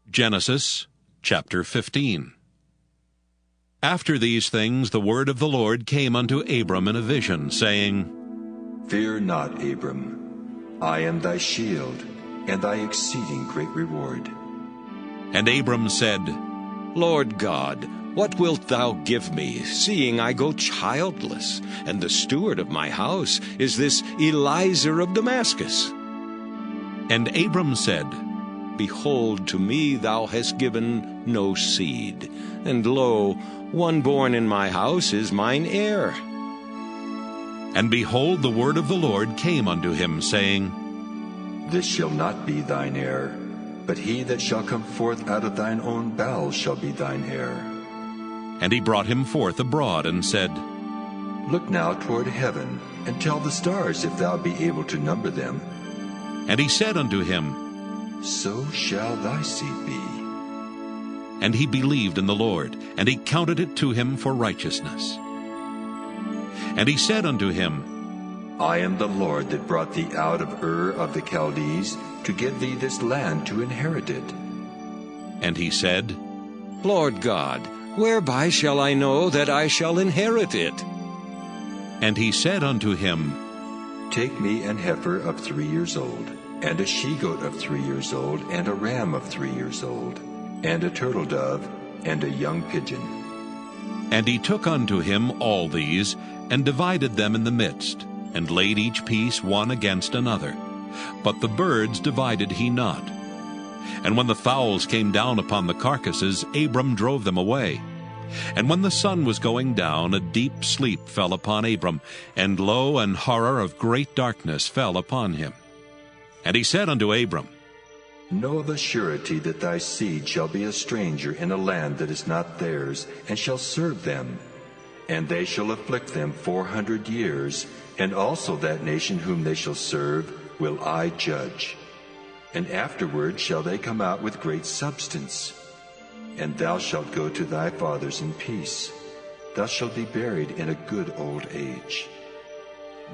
Genesis chapter 15. After these things the word of the Lord came unto Abram in a vision, saying, Fear not, Abram. I am thy shield, and thy exceeding great reward. And Abram said, Lord God, what wilt thou give me, seeing I go childless, and the steward of my house is this Eliezer of Damascus? And Abram said, Behold, to me thou hast given no seed, and lo, one born in my house is mine heir. And behold, the word of the Lord came unto him, saying, This shall not be thine heir, but he that shall come forth out of thine own bowels shall be thine heir. And he brought him forth abroad, and said, Look now toward heaven, and tell the stars if thou be able to number them. And he said unto him, So shall thy seed be. And he believed in the Lord, and he counted it to him for righteousness. And he said unto him, I am the Lord that brought thee out of Ur of the Chaldees, to give thee this land to inherit it. And he said, Lord God, whereby shall I know that I shall inherit it? And he said unto him, Take me an heifer of 3 years old, and a she-goat of 3 years old, and a ram of 3 years old, and a turtle dove, and a young pigeon. And he took unto him all these, and divided them in the midst, and laid each piece one against another. But the birds divided he not. And when the fowls came down upon the carcasses, Abram drove them away. And when the sun was going down, a deep sleep fell upon Abram, and lo, an horror of great darkness fell upon him. And he said unto Abram, Know of a surety that thy seed shall be a stranger in a land that is not theirs, and shall serve them. And they shall afflict them 400 years, and also that nation whom they shall serve will I judge. And afterward shall they come out with great substance. And thou shalt go to thy fathers in peace. Thou shalt be buried in a good old age.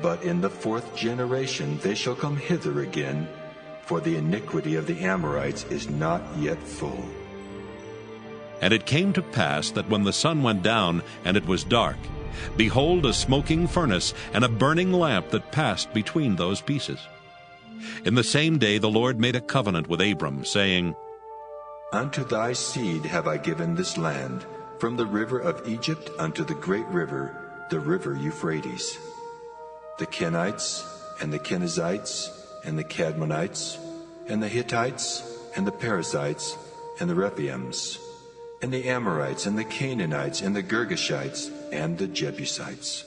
But in the 4th generation they shall come hither again, for the iniquity of the Amorites is not yet full. And it came to pass that when the sun went down, and it was dark, behold, a smoking furnace, and a burning lamp that passed between those pieces. In the same day the Lord made a covenant with Abram, saying, Unto thy seed have I given this land, from the river of Egypt unto the great river, the river Euphrates. The Kenites, and the Kenizzites, and the Cadmonites, and the Hittites, and the Perizzites, and the Rephaims, and the Amorites, and the Canaanites, and the Girgashites, and the Jebusites.